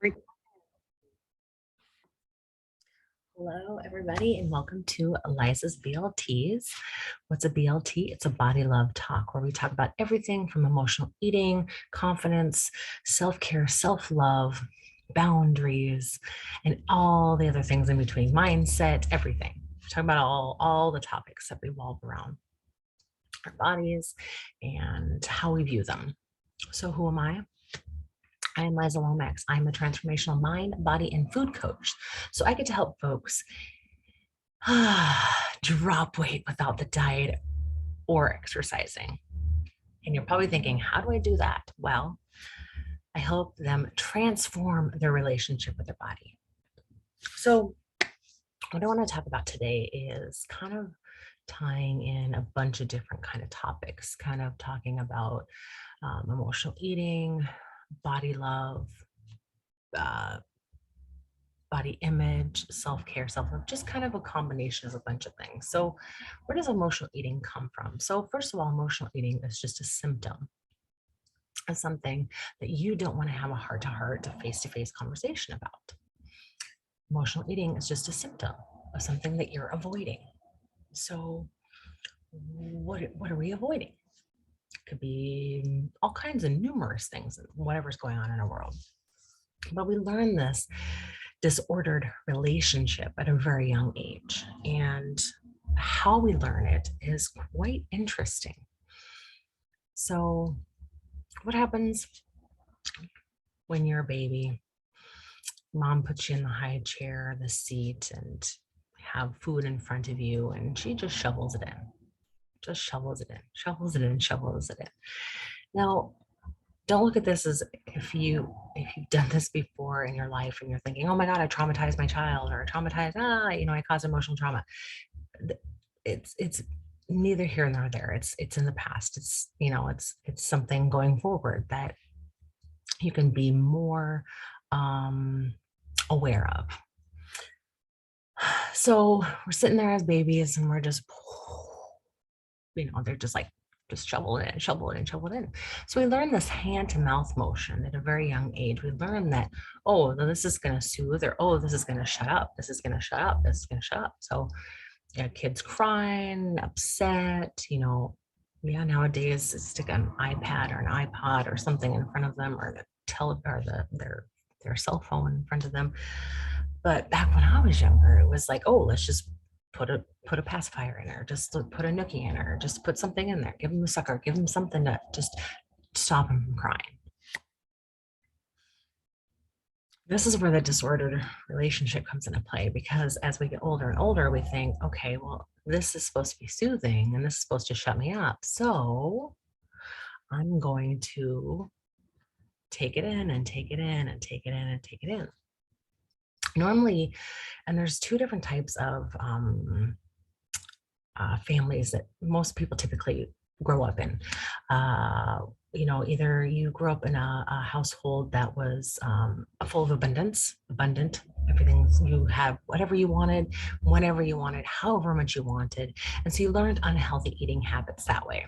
Great. Hello, everybody, and welcome to Liza's BLTs. What's a BLT? It's a body love talk where we talk about everything from emotional eating, confidence, self-care, self-love, boundaries, and all the other things in between, mindset, everything. We talk about all the topics that revolve around our bodies and how we view them. So who am I? I am Liza Lomax. I'm a transformational mind, body, and food coach. So I get to help folks drop weight without the diet or exercising. And you're probably thinking, how do I do that? Well, I help them transform their relationship with their body. So, what I want to talk about today is kind of tying in a bunch of different kind of topics, kind of talking about emotional eating, body love, uh, body image, self-care, self-love, just kind of a combination of a bunch of things. So where does emotional eating come from? So first of all, emotional eating is just a symptom of something that you don't want to have a heart-to-heart, a face-to-face conversation about. Emotional eating is just a symptom of something that you're avoiding. So what are we avoiding? It could be all kinds of numerous things, whatever's going on in our world. But we learn this disordered relationship at a very young age. And how we learn it is quite interesting. So, what happens when you're a baby? Mom puts you in the high chair, the seat, and have food in front of you, and she just shovels it in. Just shovels it in, shovels it in, shovels it in. Now, don't look at this as if you've done this before in your life and you're thinking, oh my God, I traumatized my child, or I caused emotional trauma. It's neither here nor there. It's in the past. It's something going forward that you can be more aware of. So we're sitting there as babies and we're just, they're just like, just shovel it in, shovel it in, shovel it in. So we learn this hand to mouth motion at a very young age. We learn that, oh, this is going to soothe, or oh, this is going to shut up. This is going to shut up. This is going to shut up. So kids crying, upset, nowadays stick an iPad or an iPod or something in front of them, or their cell phone in front of them. But back when I was younger, it was like, oh, let's just put a pacifier in there, just put a nookie in her, just put something in there, give them a sucker, give them something to just stop them from crying. This is where the disordered relationship comes into play, because as we get older and older, we think, okay, well, this is supposed to be soothing and this is supposed to shut me up. So I'm going to take it in and take it in and take it in and take it in. Normally, and there's two different types of families that most people typically grow up in. Either you grew up in a household that was full of abundant, everything, you have whatever you wanted, whenever you wanted, however much you wanted. And so you learned unhealthy eating habits that way.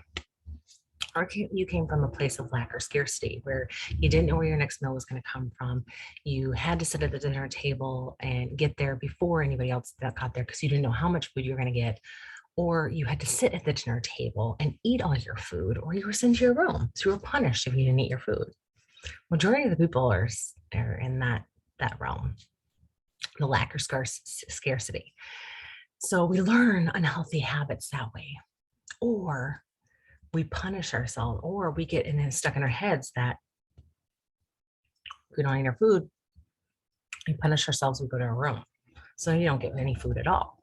Or you came from a place of lack or scarcity where you didn't know where your next meal was going to come from. You had to sit at the dinner table and get there before anybody else that got there because you didn't know how much food you were going to get. Or you had to sit at the dinner table and eat all your food, or you were sent to your room. So you were punished if you didn't eat your food. Majority of the people are in that realm, the lack or scarcity. So we learn unhealthy habits that way, or we punish ourselves, or we get stuck in our heads that if we don't eat our food, we punish ourselves, we go to our room. So you don't get any food at all.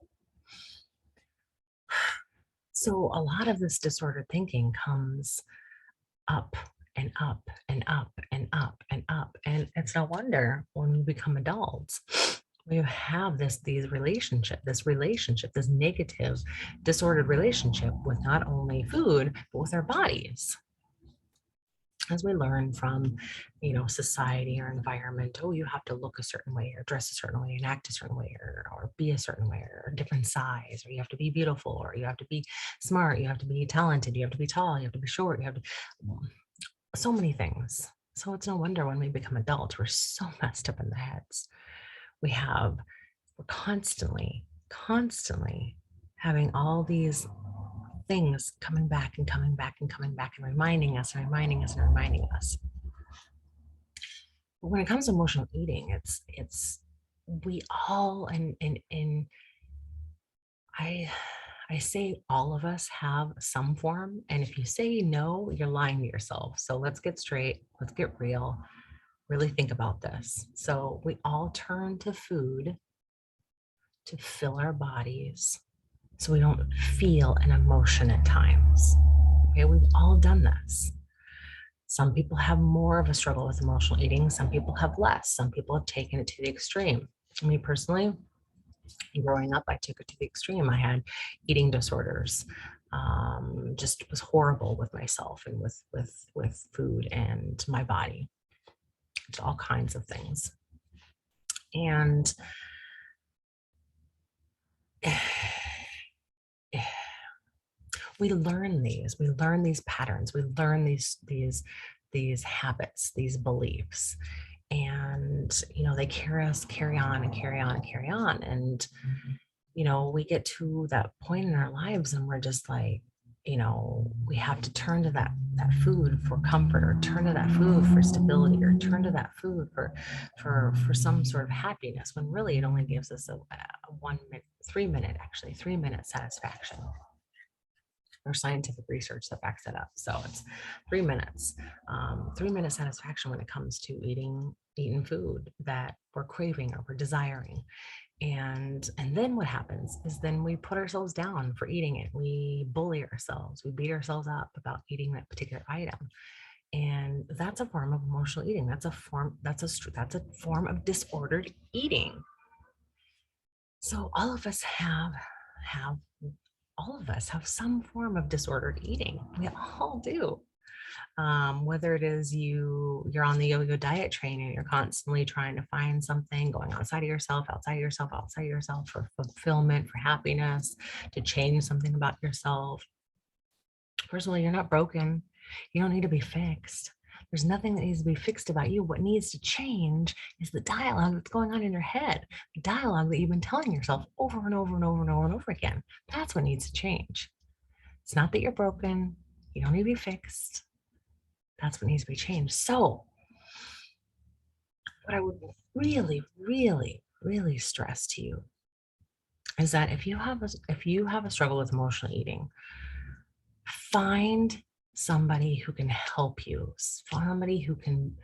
So a lot of this disordered thinking comes up and up and up and up and up. And it's no wonder when we become adults, we have this relationship, this negative, disordered relationship with not only food, but with our bodies. As we learn from, society or environment, oh, you have to look a certain way or dress a certain way and act a certain way or be a certain way or a different size, or you have to be beautiful, or you have to be smart, you have to be talented, you have to be tall, you have to be short, you have to, so many things. So it's no wonder when we become adults, we're so messed up in the heads. We're constantly having all these things coming back and coming back and coming back and reminding us and reminding us and reminding us. But when it comes to emotional eating, it's we all and I I say all of us have some form. And if you say no, you're lying to yourself. So let's get straight, let's get real, really think about this. So we all turn to food to fill our bodies so we don't feel an emotion at times. Okay, we've all done this. Some people have more of a struggle with emotional eating, some people have less, some people have taken it to the extreme. Me personally, growing up, I took it to the extreme. I had eating disorders. Just was horrible with myself and with food and my body. It's all kinds of things. And we learn these patterns, we learn these habits, these beliefs, and they carry on and carry on and carry on. And we get to that point in our lives and we're just like, we have to turn to that food for comfort, or turn to that food for stability, or turn to that food for some sort of happiness, when really it only gives us a 1 minute, 3 minute satisfaction. There's scientific research that backs it up. So it's 3 minutes, 3 minute satisfaction when it comes to eating food that we're craving or we're desiring. And then what happens is then we put ourselves down for eating it. We bully ourselves. We beat ourselves up about eating that particular item. And that's a form of emotional eating. That's a form of disordered eating. So all of us have some form of disordered eating. We all do. Whether it is you're on the yo-yo diet train and you're constantly trying to find something, going outside of yourself for fulfillment, for happiness, to change something about yourself. First of all, you're not broken. You don't need to be fixed. There's nothing that needs to be fixed about you. What needs to change is the dialogue that's going on in your head, the dialogue that you've been telling yourself over and over and over and over and over again. That's what needs to change. It's not that you're broken. You don't need to be fixed. That's what needs to be changed. So what I would really, really, really stress to you is that if you have a struggle with emotional eating, find somebody who can help you, somebody who can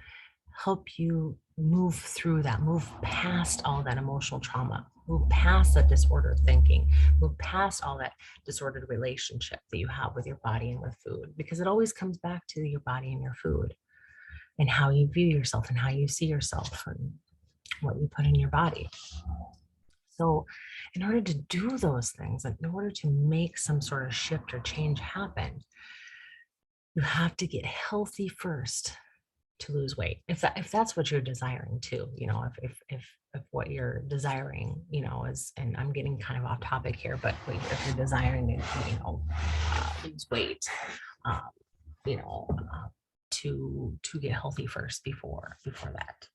help you move through that, move past all that emotional trauma, move past that disordered thinking, move past all that disordered relationship that you have with your body and with food, because it always comes back to your body and your food, and how you view yourself and how you see yourself and what you put in your body. So in order to do those things, in order to make some sort of shift or change happen, you have to get healthy first to lose weight. If that's what you're desiring too, if what you're desiring, is, and I'm getting kind of off topic here, but if you're desiring to, lose weight, you know, to get healthy first before that.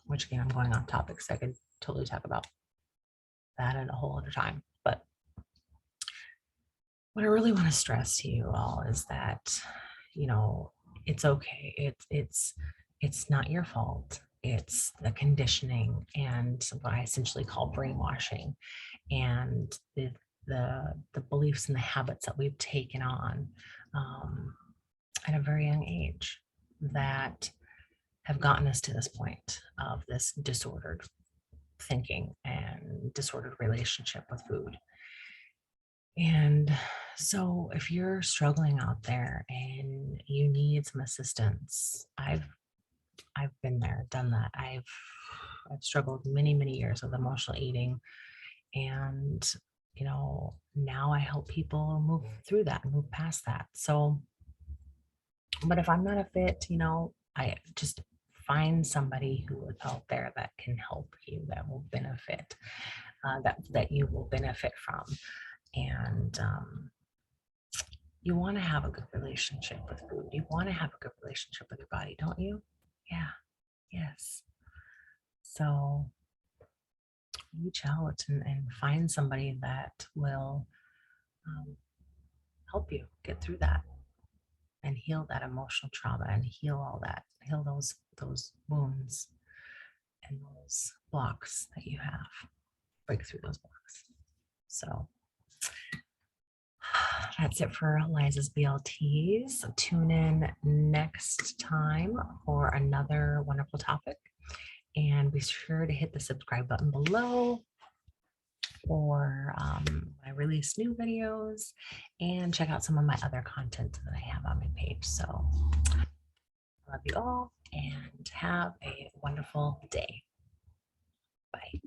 Which again, I'm going off topic, so I could totally talk about that at a whole other time. But what I really want to stress to you all is that, it's okay. It's not your fault. It's the conditioning and what I essentially call brainwashing, and the beliefs and the habits that we've taken on at a very young age that have gotten us to this point of this disordered thinking and disordered relationship with food. And so if you're struggling out there and you need some assistance, I've been there, done that. I've struggled many years with emotional eating, and now I help people move through that, move past that. So, but if I'm not a fit, I just find somebody who is out there that can help you, that will benefit, that you will benefit from. And You want to have a good relationship with food. You want to have a good relationship with your body, don't you? Yeah. Yes. So reach out and find somebody that will um, help you get through that and heal that emotional trauma and heal all that, heal those wounds and those blocks that you have, break through those blocks. So that's it for Liza's BLTs. So tune in next time for another wonderful topic. And be sure to hit the subscribe button below for when I release new videos, and check out some of my other content that I have on my page. So I love you all and have a wonderful day. Bye.